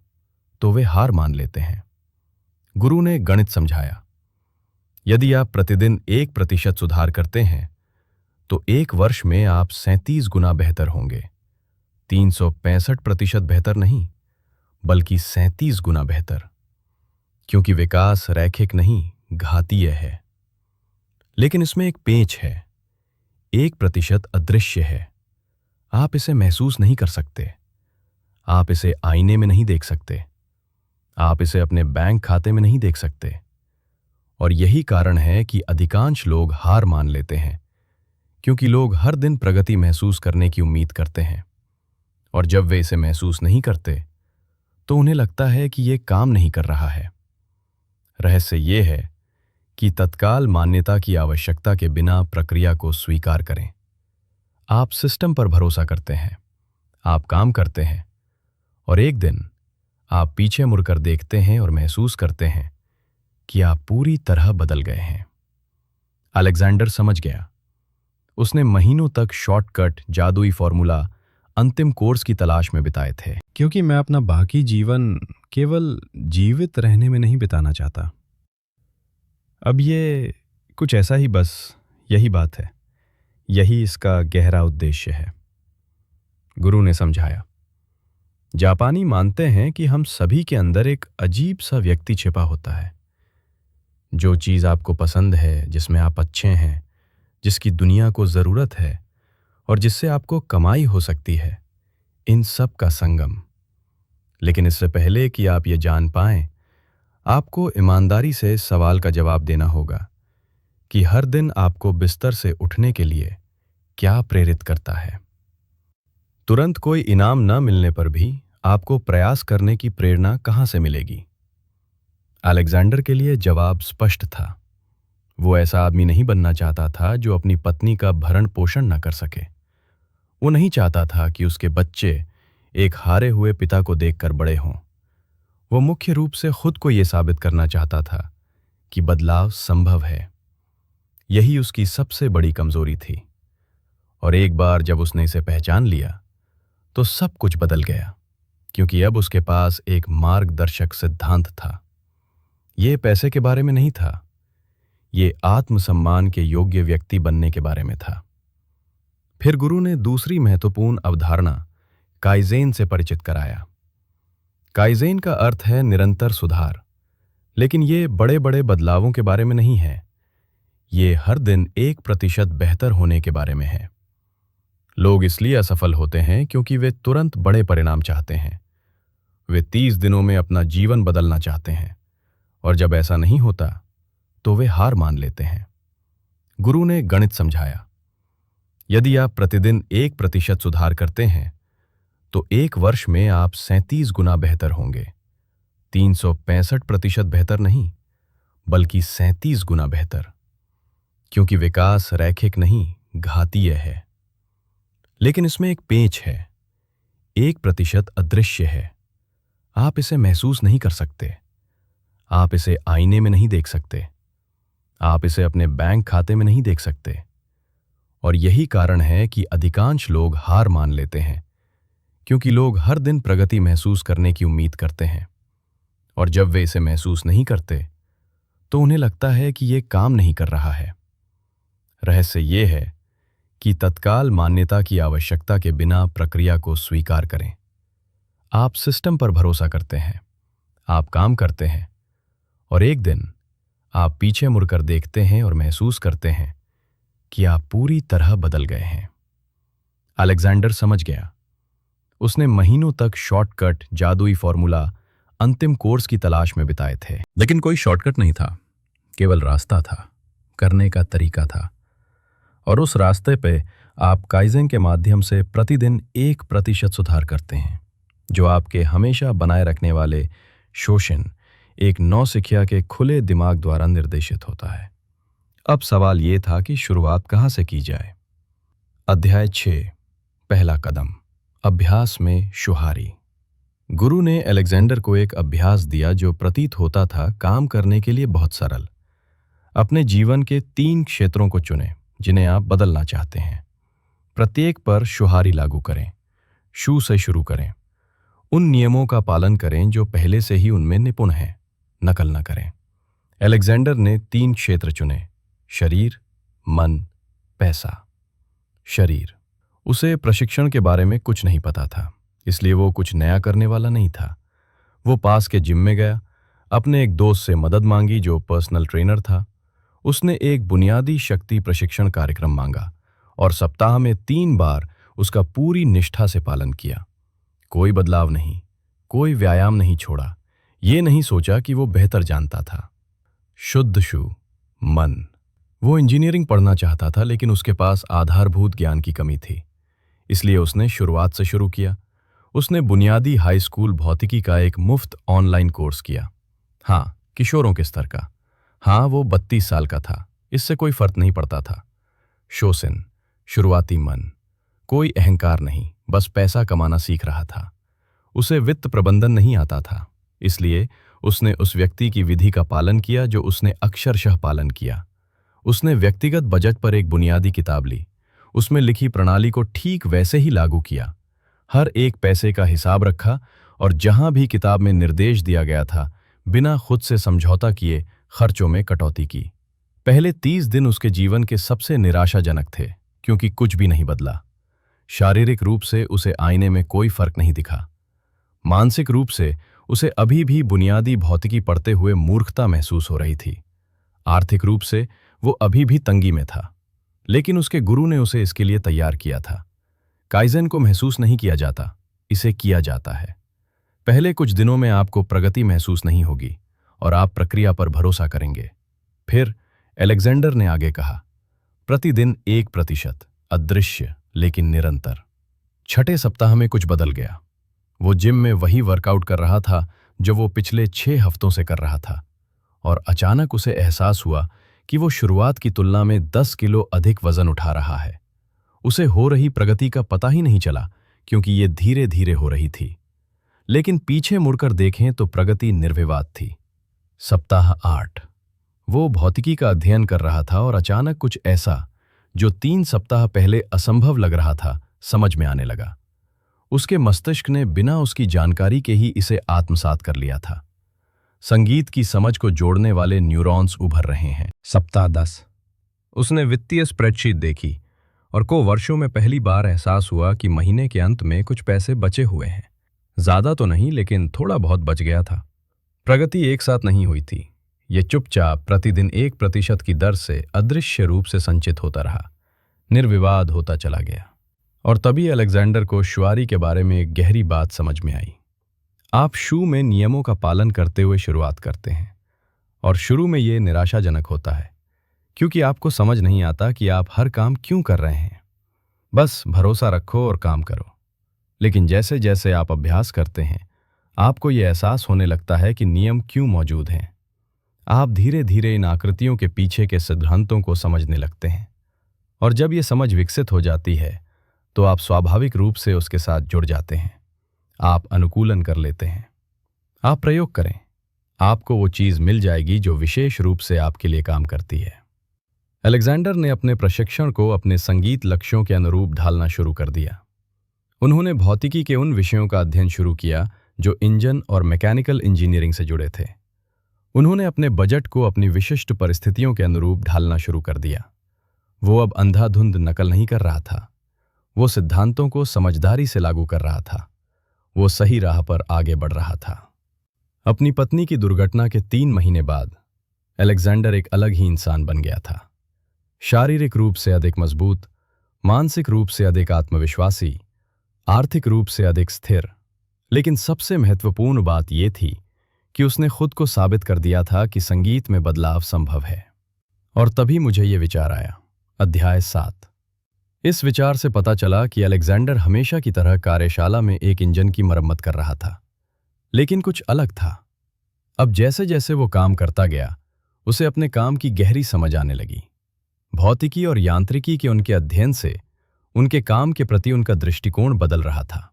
तो वे हार मान लेते हैं। गुरु ने गणित समझाया। यदि आप प्रतिदिन 1% सुधार करते हैं तो एक वर्ष में आप 37 गुना बेहतर होंगे। 365% बेहतर नहीं, बल्कि 37 गुना बेहतर, क्योंकि विकास रैखिक नहीं, घातीय है। लेकिन इसमें एक पेंच है। 1% अदृश्य है। आप इसे महसूस नहीं कर सकते। आप इसे आईने में नहीं देख सकते। आप इसे अपने बैंक खाते में नहीं देख सकते। और यही कारण है कि अधिकांश लोग हार मान लेते हैं, क्योंकि लोग हर दिन प्रगति महसूस करने की उम्मीद करते हैं, और जब वे इसे महसूस नहीं करते तो उन्हें लगता है कि यह काम नहीं कर रहा है। रहस्य यह है कि तत्काल मान्यता की आवश्यकता के बिना प्रक्रिया को स्वीकार करें। आप सिस्टम पर भरोसा करते हैं, आप काम करते हैं, और एक दिन आप पीछे मुड़कर देखते हैं और महसूस करते हैं कि आप पूरी तरह बदल गए हैं। अलेक्जेंडर समझ गया। उसने महीनों तक शॉर्टकट, जादुई फॉर्मूला, अंतिम कोर्स की तलाश में बिताए थे, क्योंकि मैं अपना बाकी जीवन केवल जीवित रहने में नहीं बिताना चाहता। अब ये कुछ ऐसा ही, बस यही बात है। यही इसका गहरा उद्देश्य है। गुरु ने समझाया। जापानी मानते हैं कि हम सभी के अंदर एक अजीब सा व्यक्ति छिपा होता है। जो चीज़ आपको पसंद है, जिसमें आप अच्छे हैं, जिसकी दुनिया को ज़रूरत है और जिससे आपको कमाई हो सकती है, इन सब का संगम। लेकिन इससे पहले कि आप ये जान पाएं, आपको ईमानदारी से इस सवाल का जवाब देना होगा कि हर दिन आपको बिस्तर से उठने के लिए क्या प्रेरित करता है। तुरंत कोई इनाम न मिलने पर भी आपको प्रयास करने की प्रेरणा कहां से मिलेगी? अलेक्जेंडर के लिए जवाब स्पष्ट था। वो ऐसा आदमी नहीं बनना चाहता था जो अपनी पत्नी का भरण पोषण न कर सके। वो नहीं चाहता था कि उसके बच्चे एक हारे हुए पिता को देखकर बड़े हों। वो मुख्य रूप से खुद को ये साबित करना चाहता था कि बदलाव संभव है। यही उसकी सबसे बड़ी कमजोरी थी। और एक बार जब उसने इसे पहचान लिया तो सब कुछ बदल गया, क्योंकि अब उसके पास एक मार्गदर्शक सिद्धांत था। ये पैसे के बारे में नहीं था, ये आत्मसम्मान के योग्य व्यक्ति बनने के बारे में था। फिर गुरु ने दूसरी महत्वपूर्ण अवधारणा काइज़ेन से परिचित कराया। काइज़ेन का अर्थ है निरंतर सुधार, लेकिन ये बड़े बड़े बदलावों के बारे में नहीं है। ये हर दिन 1% बेहतर होने के बारे में है। लोग इसलिए असफल होते हैं क्योंकि वे तुरंत बड़े परिणाम चाहते हैं। वे 30 दिनों में अपना जीवन बदलना चाहते हैं, और जब ऐसा नहीं होता तो वे हार मान लेते हैं। गुरु ने गणित समझाया। यदि आप प्रतिदिन 1% सुधार करते हैं तो एक वर्ष में आप 37 गुना बेहतर होंगे। 365% बेहतर नहीं, बल्कि 37 गुना बेहतर, क्योंकि विकास रैखिक नहीं, घातीय है। लेकिन इसमें एक पेंच है। 1% अदृश्य है। आप इसे महसूस नहीं कर सकते। आप इसे आईने में नहीं देख सकते। आप इसे अपने बैंक खाते में नहीं देख सकते। और यही कारण है कि अधिकांश लोग हार मान लेते हैं, क्योंकि लोग हर दिन प्रगति महसूस करने की उम्मीद करते हैं, और जब वे इसे महसूस नहीं करते तो उन्हें लगता है कि ये काम नहीं कर रहा है। रहस्य ये है कि तत्काल मान्यता की आवश्यकता के बिना प्रक्रिया को स्वीकार करें। आप सिस्टम पर भरोसा करते हैं, आप काम करते हैं, और एक दिन आप पीछे मुड़कर देखते हैं और महसूस करते हैं कि आप पूरी तरह बदल गए हैं। अलेक्जेंडर समझ गया। उसने महीनों तक शॉर्टकट, जादुई फॉर्मूला, अंतिम कोर्स की तलाश में बिताए थे, लेकिन कोई शॉर्टकट नहीं था, केवल रास्ता था, करने का तरीका था। और उस रास्ते पे आप काइज़ेन के माध्यम से प्रतिदिन 1% सुधार करते हैं, जो आपके हमेशा बनाए रखने वाले शोषण एक नौसिखिया के खुले दिमाग द्वारा निर्देशित होता है। अब सवाल ये था कि शुरुआत कहाँ से की जाए। अध्याय 6, पहला कदम, अभ्यास में शुहारी। गुरु ने अलेक्जेंडर को एक अभ्यास दिया जो प्रतीत होता था काम करने के लिए बहुत सरल। अपने जीवन के 3 क्षेत्रों को चुनें जिन्हें आप बदलना चाहते हैं। प्रत्येक पर शुहारी लागू करें। शू से शुरू करें। उन नियमों का पालन करें जो पहले से ही उनमें निपुण हैं, नकल न करें। अलेक्जेंडर ने 3 क्षेत्र चुने: शरीर, मन, पैसा। शरीर। उसे प्रशिक्षण के बारे में कुछ नहीं पता था, इसलिए वो कुछ नया करने वाला नहीं था। वो पास के जिम में गया, अपने एक दोस्त से मदद मांगी जो पर्सनल ट्रेनर था। उसने एक बुनियादी शक्ति प्रशिक्षण कार्यक्रम मांगा और सप्ताह में 3 बार उसका पूरी निष्ठा से पालन किया। कोई बदलाव नहीं, कोई व्यायाम नहीं छोड़ा। ये नहीं सोचा कि वो बेहतर जानता था। शुद्ध शू, मन। वो इंजीनियरिंग पढ़ना चाहता था, लेकिन उसके पास आधारभूत ज्ञान की कमी थी, इसलिए उसने शुरुआत से शुरू किया। उसने बुनियादी हाई स्कूल भौतिकी का एक मुफ्त ऑनलाइन कोर्स किया। हाँ, किशोरों के स्तर का। हाँ, वो 32 साल का था, इससे कोई फर्क नहीं पड़ता था। शोसिन, शुरुआती मन। कोई अहंकार नहीं, बस पैसा कमाना सीख रहा था। उसे वित्त प्रबंधन नहीं आता था, इसलिए उसने उस व्यक्ति की विधि का पालन किया जो उसने अक्षरशः पालन किया। उसने व्यक्तिगत बजट पर एक बुनियादी किताब ली, उसमें लिखी प्रणाली को ठीक वैसे ही लागू किया। हर एक पैसे का हिसाब रखा और जहां भी किताब में निर्देश दिया गया था, बिना खुद से समझौता किए खर्चों में कटौती की। पहले 30 दिन उसके जीवन के सबसे निराशाजनक थे, क्योंकि कुछ भी नहीं बदला। शारीरिक रूप से उसे आईने में कोई फर्क नहीं दिखा। मानसिक रूप से उसे अभी भी बुनियादी भौतिकी पढ़ते हुए मूर्खता महसूस हो रही थी। आर्थिक रूप से वो अभी भी तंगी में था, लेकिन उसके गुरु ने उसे इसके लिए तैयार किया था। काइज़ेन को महसूस नहीं किया जाता, इसे किया जाता है। पहले कुछ दिनों में आपको प्रगति महसूस नहीं होगी और आप प्रक्रिया पर भरोसा करेंगे। फिर अलेक्जेंडर ने आगे कहा, प्रतिदिन 1%, अदृश्य लेकिन निरंतर। 6ठे सप्ताह में कुछ बदल गया। वो जिम में वही वर्कआउट कर रहा था जो वो पिछले 6 हफ्तों से कर रहा था, और अचानक उसे एहसास हुआ कि वो शुरुआत की तुलना में 10 किलो अधिक वजन उठा रहा है। उसे हो रही प्रगति का पता ही नहीं चला, क्योंकि ये धीरे धीरे हो रही थी। लेकिन पीछे मुड़कर देखें तो प्रगति निर्विवाद थी। सप्ताह 8। वो भौतिकी का अध्ययन कर रहा था और अचानक कुछ ऐसा जो 3 सप्ताह पहले असंभव लग रहा था, समझ में आने लगा। उसके मस्तिष्क ने बिना उसकी जानकारी के ही इसे आत्मसात कर लिया था। संगीत की समझ को जोड़ने वाले न्यूरॉन्स उभर रहे हैं। सप्ताह 10। उसने वित्तीय स्प्रेडशीट देखी और को वर्षों में पहली बार एहसास हुआ कि महीने के अंत में कुछ पैसे बचे हुए हैं। ज्यादा तो नहीं, लेकिन थोड़ा बहुत बच गया था। प्रगति एक साथ नहीं हुई थी। ये चुपचाप प्रतिदिन 1% की दर से अदृश्य रूप से संचित होता रहा, निर्विवाद होता चला गया। और तभी अलेक्जेंडर को शुआरी के बारे में एक गहरी बात समझ में आई। आप शू में नियमों का पालन करते हुए शुरुआत करते हैं, और शुरू में ये निराशाजनक होता है, क्योंकि आपको समझ नहीं आता कि आप हर काम क्यों कर रहे हैं। बस भरोसा रखो और काम करो। लेकिन जैसे जैसे आप अभ्यास करते हैं, आपको ये एहसास होने लगता है कि नियम क्यों मौजूद हैं। आप धीरे धीरे इन आकृतियों के पीछे के सिद्धांतों को समझने लगते हैं, और जब ये समझ विकसित हो जाती है तो आप स्वाभाविक रूप से उसके साथ जुड़ जाते हैं। आप अनुकूलन कर लेते हैं। आप प्रयोग करें, आपको वो चीज़ मिल जाएगी जो विशेष रूप से आपके लिए काम करती है। अलेक्जेंडर ने अपने प्रशिक्षण को अपने संगीत लक्ष्यों के अनुरूप ढालना शुरू कर दिया। उन्होंने भौतिकी के उन विषयों का अध्ययन शुरू किया जो इंजन और मैकेनिकल इंजीनियरिंग से जुड़े थे। उन्होंने अपने बजट को अपनी विशिष्ट परिस्थितियों के अनुरूप ढालना शुरू कर दिया। वो अब अंधाधुंध नकल नहीं कर रहा था। वो सिद्धांतों को समझदारी से लागू कर रहा था। वो सही राह पर आगे बढ़ रहा था। अपनी पत्नी की दुर्घटना के 3 महीने बाद अलेक्जेंडर एक अलग ही इंसान बन गया था। शारीरिक रूप से अधिक मजबूत, मानसिक रूप से अधिक आत्मविश्वासी, आर्थिक रूप से अधिक स्थिर। लेकिन सबसे महत्वपूर्ण बात यह थी कि उसने खुद को साबित कर दिया था कि संगीत में बदलाव संभव है। और तभी मुझे यह विचार आया। अध्याय 7। इस विचार से पता चला कि अलेक्जेंडर हमेशा की तरह कार्यशाला में एक इंजन की मरम्मत कर रहा था, लेकिन कुछ अलग था। अब जैसे जैसे वो काम करता गया, उसे अपने काम की गहरी समझ आने लगी। भौतिकी और यांत्रिकी के उनके अध्ययन से उनके काम के प्रति उनका दृष्टिकोण बदल रहा था।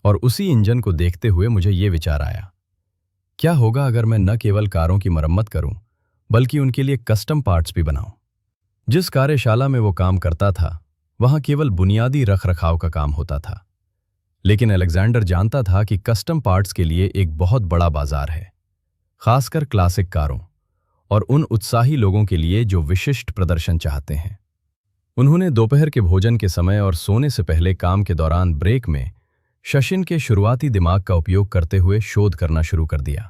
और उसी इंजन को देखते हुए मुझे ये विचार आया, क्या होगा अगर मैं न केवल कारों की मरम्मत करूं, बल्कि उनके लिए कस्टम पार्ट्स भी बनाऊं। जिस कार्यशाला में वो काम करता था, वहां केवल बुनियादी रखरखाव का काम होता था, लेकिन अलेक्जेंडर जानता था कि कस्टम पार्ट्स के लिए एक बहुत बड़ा बाजार है, खासकर क्लासिक कारों और उन उत्साही लोगों के लिए जो विशिष्ट प्रदर्शन चाहते हैं। उन्होंने दोपहर के भोजन के समय और सोने से पहले काम के दौरान ब्रेक में शशिन के शुरुआती दिमाग का उपयोग करते हुए शोध करना शुरू कर दिया।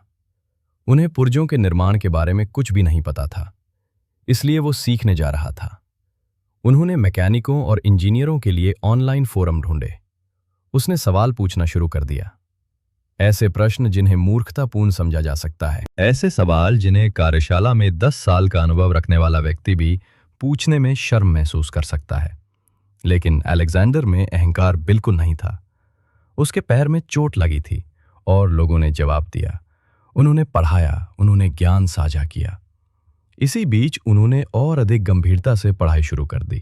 उन्हें पुर्जों के निर्माण के बारे में कुछ भी नहीं पता था, इसलिए वो सीखने जा रहा था। उन्होंने मैकेनिकों और इंजीनियरों के लिए ऑनलाइन फोरम ढूंढे। उसने सवाल पूछना शुरू कर दिया, ऐसे प्रश्न जिन्हें मूर्खतापूर्ण समझा जा सकता है, ऐसे सवाल जिन्हें कार्यशाला में 10 साल का अनुभव रखने वाला व्यक्ति भी पूछने में शर्म महसूस कर सकता है। लेकिन अलेक्जेंडर में अहंकार बिल्कुल नहीं था। उसके पैर में चोट लगी थी और लोगों ने जवाब दिया। उन्होंने पढ़ाया, उन्होंने ज्ञान साझा किया। इसी बीच उन्होंने और अधिक गंभीरता से पढ़ाई शुरू कर दी।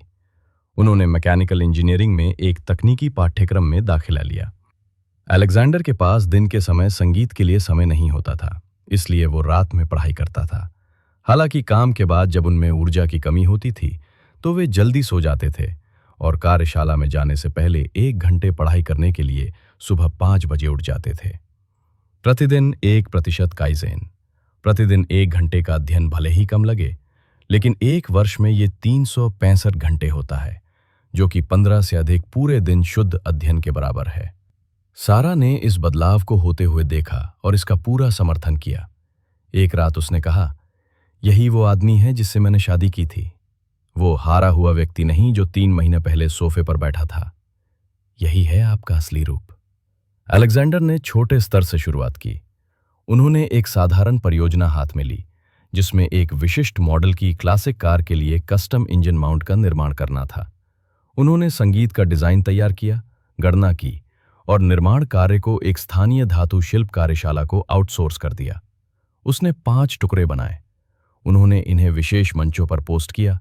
उन्होंने मैकेनिकल इंजीनियरिंग में एक तकनीकी पाठ्यक्रम में दाखिला लिया। अलेक्जेंडर के पास दिन के समय संगीत के लिए समय नहीं होता था, इसलिए वो रात में पढ़ाई करता था। हालांकि काम के बाद जब उनमें ऊर्जा की कमी होती थी तो वे जल्दी सो जाते थे और कार्यशाला में जाने से पहले 1 घंटे पढ़ाई करने के लिए सुबह 5 बजे उठ जाते थे। प्रतिदिन 1% काइज़ेन, प्रतिदिन 1 घंटे का अध्ययन भले ही कम लगे, लेकिन 1 वर्ष में ये 365 घंटे होता है, जो कि 15 से अधिक पूरे दिन शुद्ध अध्ययन के बराबर है। सारा ने इस बदलाव को होते हुए देखा और इसका पूरा समर्थन किया। एक रात उसने कहा, यही वो आदमी है जिससे मैंने शादी की थी। वो हारा हुआ व्यक्ति नहीं जो 3 महीने पहले सोफे पर बैठा था। यही है आपका असली रूप। अलेक्जेंडर ने छोटे स्तर से शुरुआत की। उन्होंने एक साधारण परियोजना हाथ में ली, जिसमें एक विशिष्ट मॉडल की क्लासिक कार के लिए कस्टम इंजन माउंट का निर्माण करना था। उन्होंने संगीत का डिजाइन तैयार किया, गणना की और निर्माण कार्य को एक स्थानीय धातु शिल्प कार्यशाला को आउटसोर्स कर दिया। उसने 5 टुकड़े बनाए। उन्होंने इन्हें विशेष मंचों पर पोस्ट किया।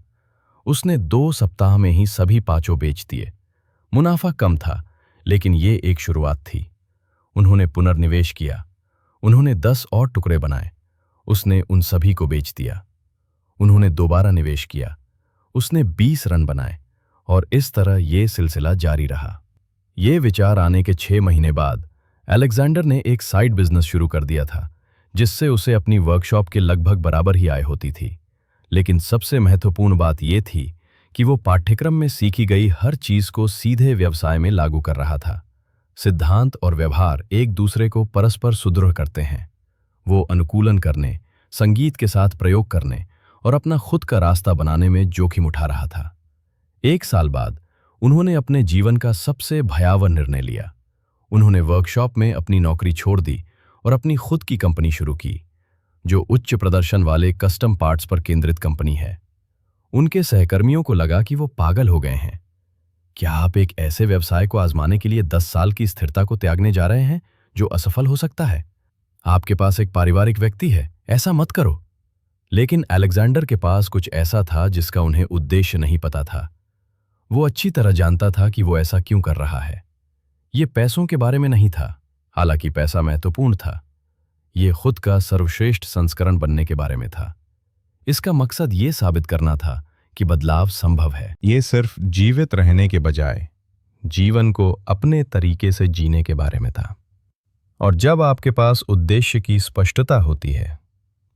उसने 2 सप्ताह में ही सभी 5 बेच दिए। मुनाफा कम था, लेकिन ये एक शुरुआत थी। उन्होंने पुनर्निवेश किया। उन्होंने 10 और टुकड़े बनाए। उसने उन सभी को बेच दिया। उन्होंने दोबारा निवेश किया। उसने 20 रन बनाए और इस तरह ये सिलसिला जारी रहा। ये विचार आने के 6 महीने बाद अलेक्जेंडर ने एक साइड बिजनेस शुरू कर दिया था, जिससे उसे अपनी वर्कशॉप के लगभग बराबर ही आय होती थी। लेकिन सबसे महत्वपूर्ण बात यह थी कि वो पाठ्यक्रम में सीखी गई हर चीज को सीधे व्यवसाय में लागू कर रहा था। सिद्धांत और व्यवहार एक दूसरे को परस्पर सुदृढ़ करते हैं। वो अनुकूलन करने, संगीत के साथ प्रयोग करने और अपना खुद का रास्ता बनाने में जोखिम उठा रहा था। 1 साल बाद उन्होंने अपने जीवन का सबसे भयावह निर्णय लिया। उन्होंने वर्कशॉप में अपनी नौकरी छोड़ दी और अपनी खुद की कंपनी शुरू की, जो उच्च प्रदर्शन वाले कस्टम पार्ट्स पर केंद्रित कंपनी है। उनके सहकर्मियों को लगा कि वो पागल हो गए हैं। क्या आप एक ऐसे व्यवसाय को आजमाने के लिए 10 साल की स्थिरता को त्यागने जा रहे हैं जो असफल हो सकता है? आपके पास एक पारिवारिक व्यक्ति है, ऐसा मत करो। लेकिन अलेक्जेंडर के पास कुछ ऐसा था जिसका उन्हें उद्देश्य नहीं पता था। वो अच्छी तरह जानता था कि वो ऐसा क्यों कर रहा है। ये पैसों के बारे में नहीं था, हालांकि पैसा महत्वपूर्ण था। ये खुद का सर्वश्रेष्ठ संस्करण बनने के बारे में था। इसका मकसद ये साबित करना था कि बदलाव संभव है। ये सिर्फ जीवित रहने के बजाय जीवन को अपने तरीके से जीने के बारे में था। और जब आपके पास उद्देश्य की स्पष्टता होती है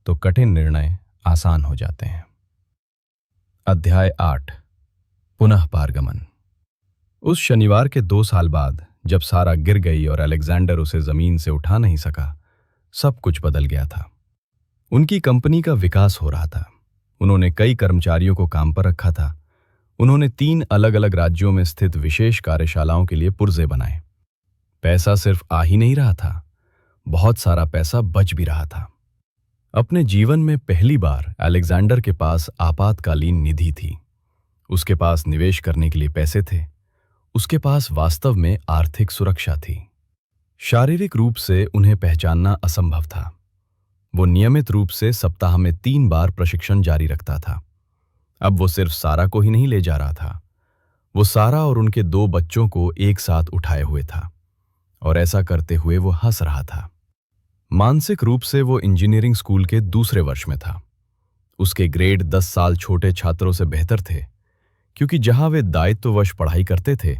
तो कठिन निर्णय आसान हो जाते हैं। अध्याय 8, पुनः पारगमन। उस शनिवार के 2 साल बाद जब सारा गिर गई और अलेक्जेंडर उसे जमीन से उठा नहीं सका, सब कुछ बदल गया था। उनकी कंपनी का विकास हो रहा था। उन्होंने कई कर्मचारियों को काम पर रखा था। उन्होंने 3 अलग-अलग राज्यों में स्थित विशेष कार्यशालाओं के लिए पुर्जे बनाए। पैसा सिर्फ आ ही नहीं रहा था, बहुत सारा पैसा बच भी रहा था। अपने जीवन में पहली बार अलेक्जेंडर के पास आपातकालीन निधि थी। उसके पास निवेश करने के लिए पैसे थे। उसके पास वास्तव में आर्थिक सुरक्षा थी। शारीरिक रूप से उन्हें पहचानना असंभव था। वो नियमित रूप से सप्ताह में 3 बार प्रशिक्षण जारी रखता था। अब वो सिर्फ सारा को ही नहीं ले जा रहा था, वो सारा और उनके 2 बच्चों को एक साथ उठाए हुए था, और ऐसा करते हुए वो हंस रहा था। मानसिक रूप से वो इंजीनियरिंग स्कूल के दूसरे वर्ष में था। उसके ग्रेड 10 साल छोटे छात्रों से बेहतर थे, क्योंकि जहां वे दायित्ववश पढ़ाई करते थे,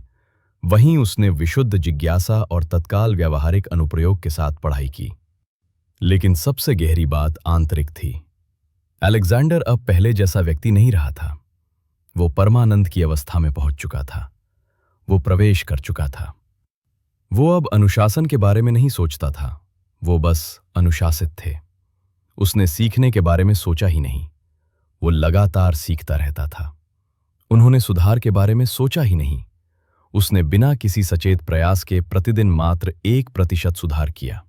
वहीं उसने विशुद्ध जिज्ञासा और तत्काल व्यावहारिक अनुप्रयोग के साथ पढ़ाई की। लेकिन सबसे गहरी बात आंतरिक थी। अलेक्जेंडर अब पहले जैसा व्यक्ति नहीं रहा था। वो परमानंद की अवस्था में पहुंच चुका था। वो प्रवेश कर चुका था। वो अब अनुशासन के बारे में नहीं सोचता था, वो बस अनुशासित थे। उसने सीखने के बारे में सोचा ही नहीं, वो लगातार सीखता रहता था। उन्होंने सुधार के बारे में सोचा ही नहीं, उसने बिना किसी सचेत प्रयास के प्रतिदिन मात्र 1% सुधार किया।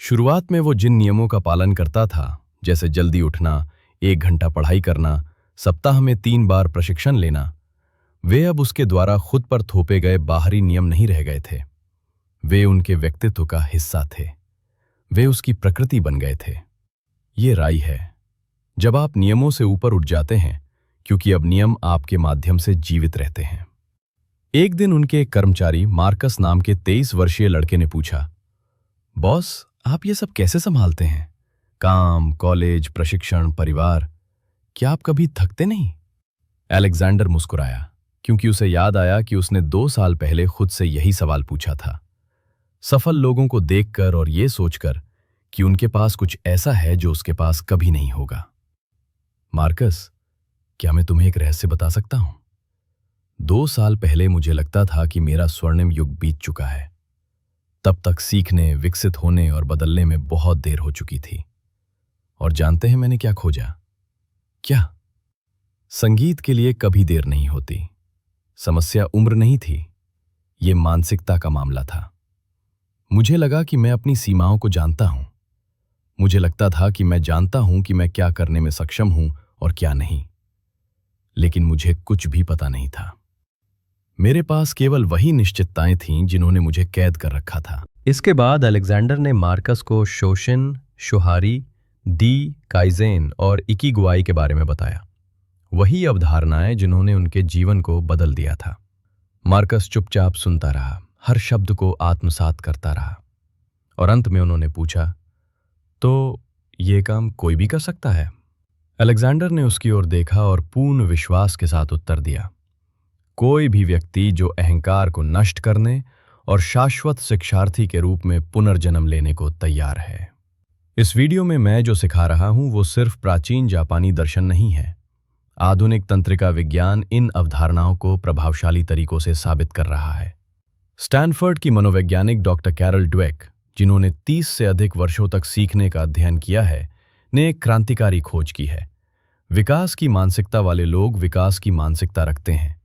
शुरुआत में वो जिन नियमों का पालन करता था, जैसे जल्दी उठना, 1 घंटा पढ़ाई करना, सप्ताह में 3 बार प्रशिक्षण लेना, वे अब उसके द्वारा खुद पर थोपे गए बाहरी नियम नहीं रह गए थे। वे उनके व्यक्तित्व का हिस्सा थे। वे उसकी प्रकृति बन गए थे। ये राई है, जब आप नियमों से ऊपर उठ जाते हैं, क्योंकि अब नियम आपके माध्यम से जीवित रहते हैं। एक दिन उनके एक कर्मचारी मार्कस नाम के 23 वर्षीय लड़के ने पूछा, बॉस, आप ये सब कैसे संभालते हैं? काम, कॉलेज, प्रशिक्षण, परिवार, क्या आप कभी थकते नहीं? अलेक्जेंडर मुस्कुराया, क्योंकि उसे याद आया कि उसने 2 साल पहले खुद से यही सवाल पूछा था। सफल लोगों को देखकर और ये सोचकर कि उनके पास कुछ ऐसा है जो उसके पास कभी नहीं होगा। मार्कस, क्या मैं तुम्हें एक रहस्य बता सकता हूं? 2 साल पहले मुझे लगता था कि मेरा स्वर्णिम युग बीत चुका है। तब तक सीखने, विकसित होने और बदलने में बहुत देर हो चुकी थी। और जानते हैं मैंने क्या खोजा? क्या? संगीत के लिए कभी देर नहीं होती। समस्या उम्र नहीं थी, ये मानसिकता का मामला था। मुझे लगा कि मैं अपनी सीमाओं को जानता हूं। मुझे लगता था कि मैं जानता हूं कि मैं क्या करने में सक्षम हूं और क्या नहीं। लेकिन मुझे कुछ भी पता नहीं था। मेरे पास केवल वही निश्चितताएं थीं जिन्होंने मुझे कैद कर रखा था। इसके बाद अलेक्जेंडर ने मार्कस को शोशिन, शुहारी, डी, काइजेन और इकिगुआई के बारे में बताया। वही अवधारणाएं जिन्होंने उनके जीवन को बदल दिया था। मार्कस चुपचाप सुनता रहा, हर शब्द को आत्मसात करता रहा, और अंत में उन्होंने पूछा, तो ये काम कोई भी कर सकता है? अलेक्जेंडर ने उसकी ओर देखा और पूर्ण विश्वास के साथ उत्तर दिया, कोई भी व्यक्ति जो अहंकार को नष्ट करने और शाश्वत शिक्षार्थी के रूप में पुनर्जन्म लेने को तैयार है। इस वीडियो में मैं जो सिखा रहा हूं वो सिर्फ प्राचीन जापानी दर्शन नहीं है। आधुनिक तंत्रिका विज्ञान इन अवधारणाओं को प्रभावशाली तरीकों से साबित कर रहा है। स्टैनफोर्ड की मनोवैज्ञानिक डॉक्टर कैरल ड्वेक, जिन्होंने 30 से अधिक वर्षों तक सीखने का अध्ययन किया है, ने एक क्रांतिकारी खोज की है। विकास की मानसिकता वाले लोग विकास की मानसिकता रखते हैं।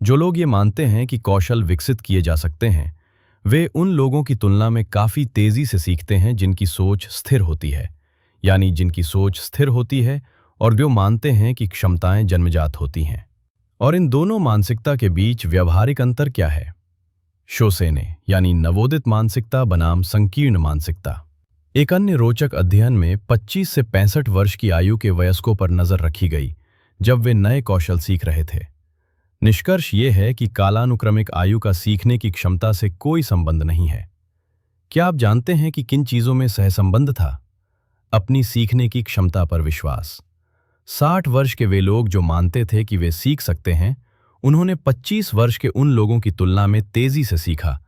जो लोग ये मानते हैं कि कौशल विकसित किए जा सकते हैं, वे उन लोगों की तुलना में काफ़ी तेज़ी से सीखते हैं जिनकी सोच स्थिर होती है, यानी जिनकी सोच स्थिर होती है और जो मानते हैं कि क्षमताएं जन्मजात होती हैं। और इन दोनों मानसिकता के बीच व्यावहारिक अंतर क्या है? शोसेने यानी नवोदित मानसिकता बनाम संकीर्ण मानसिकता। एक अन्य रोचक अध्ययन में 25 से 65 वर्ष की आयु के वयस्कों पर नजर रखी गई, जब वे नए कौशल सीख रहे थे। निष्कर्ष ये है कि कालानुक्रमिक आयु का सीखने की क्षमता से कोई संबंध नहीं है। क्या आप जानते हैं कि किन चीजों में सहसंबंध था? अपनी सीखने की क्षमता पर विश्वास। 60 वर्ष के वे लोग जो मानते थे कि वे सीख सकते हैं, उन्होंने 25 वर्ष के उन लोगों की तुलना में तेजी से सीखा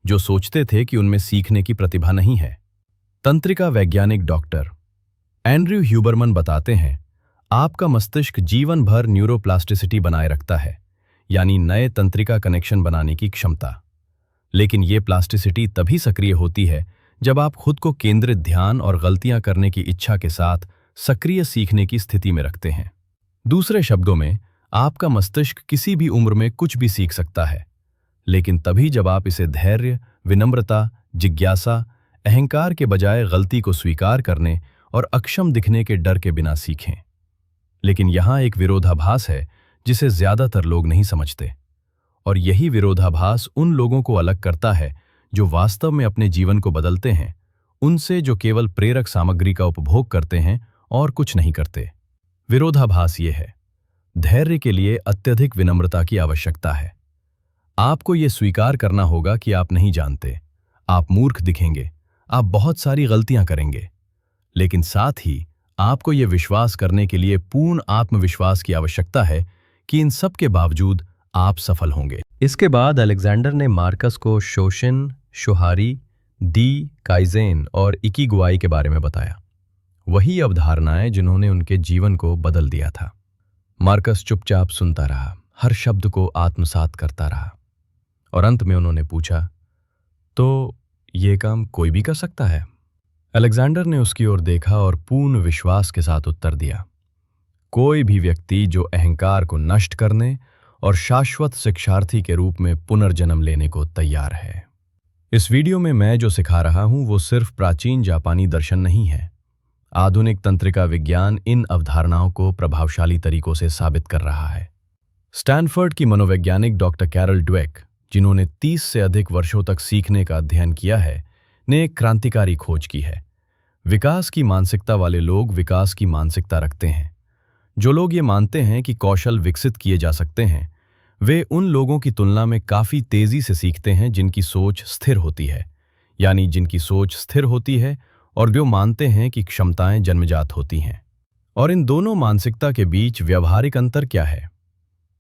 जो सोचते थे कि उनमें सीखने की प्रतिभा नहीं है। तंत्रिका वैज्ञानिक डॉक्टर एंड्रयू ह्यूबरमन बताते हैं, आपका मस्तिष्क जीवन भर न्यूरोप्लास्टिसिटी बनाए रखता है, यानी नए तंत्रिका कनेक्शन बनाने की क्षमता। लेकिन ये प्लास्टिसिटी तभी सक्रिय होती है जब आप खुद को केंद्रित ध्यान और गलतियां करने की इच्छा के साथ सक्रिय सीखने की स्थिति में रखते हैं। दूसरे शब्दों में, आपका मस्तिष्क किसी भी उम्र में कुछ भी सीख सकता है, लेकिन तभी जब आप इसे धैर्य, विनम्रता, जिज्ञासा, अहंकार के बजाय गलती को स्वीकार करने और अक्षम दिखने के डर के बिना सीखें। लेकिन यहां एक विरोधाभास है जिसे ज्यादातर लोग नहीं समझते, और यही विरोधाभास उन लोगों को अलग करता है जो वास्तव में अपने जीवन को बदलते हैं, उनसे जो केवल प्रेरक सामग्री का उपभोग करते हैं और कुछ नहीं करते। विरोधाभास ये है, धैर्य के लिए अत्यधिक विनम्रता की आवश्यकता है। आपको ये स्वीकार करना होगा कि आप नहीं जानते, आप मूर्ख दिखेंगे, आप बहुत सारी गलतियां करेंगे, लेकिन साथ ही आपको ये विश्वास करने के लिए पूर्ण आत्मविश्वास की आवश्यकता है कि इन सब के बावजूद आप सफल होंगे। इसके बाद अलेक्जेंडर ने मार्कस को शोशिन, शोहारी, डी, काइजेन और इकिगाई के बारे में बताया, वही अवधारणाएं जिन्होंने उनके जीवन को बदल दिया था। मार्कस चुपचाप सुनता रहा, हर शब्द को आत्मसात करता रहा, और अंत में उन्होंने पूछा, तो ये काम कोई भी कर सकता है? अलेक्जेंडर ने उसकी ओर देखा और पूर्ण विश्वास के साथ उत्तर दिया, कोई भी व्यक्ति जो अहंकार को नष्ट करने और शाश्वत शिक्षार्थी के रूप में पुनर्जन्म लेने को तैयार है। इस वीडियो में मैं जो सिखा रहा हूं वो सिर्फ प्राचीन जापानी दर्शन नहीं है। आधुनिक तंत्रिका विज्ञान इन अवधारणाओं को प्रभावशाली तरीकों से साबित कर रहा है। स्टैनफोर्ड की मनोवैज्ञानिक डॉक्टर कैरल ड्वेक, जिन्होंने 30 से अधिक वर्षों तक सीखने का अध्ययन किया है, ने एक क्रांतिकारी खोज की है। विकास की मानसिकता वाले लोग विकास की मानसिकता रखते हैं। जो लोग ये मानते हैं कि कौशल विकसित किए जा सकते हैं, वे उन लोगों की तुलना में काफी तेजी से सीखते हैं जिनकी सोच स्थिर होती है, यानी जिनकी सोच स्थिर होती है और जो मानते हैं कि क्षमताएं जन्मजात होती हैं। और इन दोनों मानसिकता के बीच व्यावहारिक अंतर क्या है?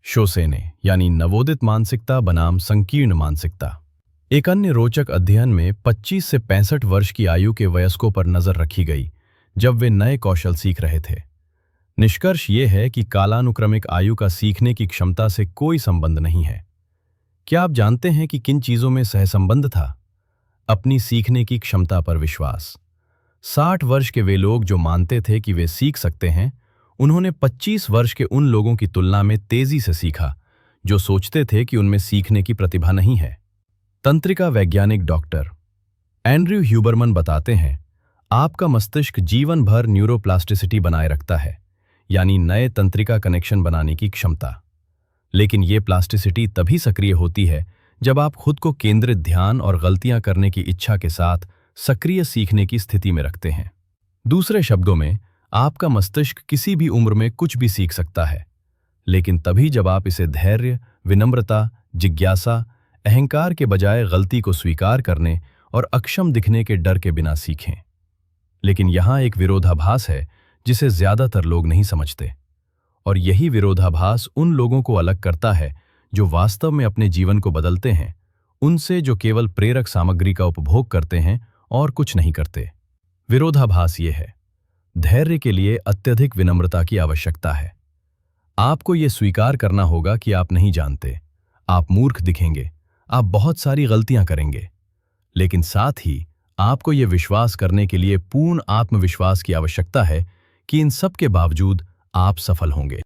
शोसेने यानी नवोदित मानसिकता बनाम संकीर्ण मानसिकता। एक अन्य रोचक अध्ययन में 25 से 65 वर्ष की आयु के वयस्कों पर नजर रखी गई जब वे नए कौशल सीख रहे थे। निष्कर्ष ये है कि कालानुक्रमिक आयु का सीखने की क्षमता से कोई संबंध नहीं है। क्या आप जानते हैं कि किन चीजों में सहसंबंध था? अपनी सीखने की क्षमता पर विश्वास। 60 वर्ष के वे लोग जो मानते थे कि वे सीख सकते हैं, उन्होंने 25 वर्ष के उन लोगों की तुलना में तेजी से सीखा जो सोचते थे कि उनमें सीखने की प्रतिभा नहीं है। तंत्रिका वैज्ञानिक डॉक्टर एंड्रयू ह्यूबरमन बताते हैं, आपका मस्तिष्क जीवन भर न्यूरोप्लास्टिसिटी बनाए रखता है, यानी नए तंत्रिका कनेक्शन बनाने की क्षमता। लेकिन ये प्लास्टिसिटी तभी सक्रिय होती है जब आप खुद को केंद्रित ध्यान और गलतियां करने की इच्छा के साथ सक्रिय सीखने की स्थिति में रखते हैं। दूसरे शब्दों में, आपका मस्तिष्क किसी भी उम्र में कुछ भी सीख सकता है, लेकिन तभी जब आप इसे धैर्य, विनम्रता, जिज्ञासा, अहंकार के बजाय गलती को स्वीकार करने और अक्षम दिखने के डर के बिना सीखें। लेकिन यहां एक विरोधाभास है जिसे ज्यादातर लोग नहीं समझते, और यही विरोधाभास उन लोगों को अलग करता है जो वास्तव में अपने जीवन को बदलते हैं, उनसे जो केवल प्रेरक सामग्री का उपभोग करते हैं और कुछ नहीं करते। विरोधाभास ये है, धैर्य के लिए अत्यधिक विनम्रता की आवश्यकता है। आपको ये स्वीकार करना होगा कि आप नहीं जानते, आप मूर्ख दिखेंगे, आप बहुत सारी गलतियां करेंगे, लेकिन साथ ही आपको ये विश्वास करने के लिए पूर्ण आत्मविश्वास की आवश्यकता है कि इन सब के बावजूद आप सफल होंगे।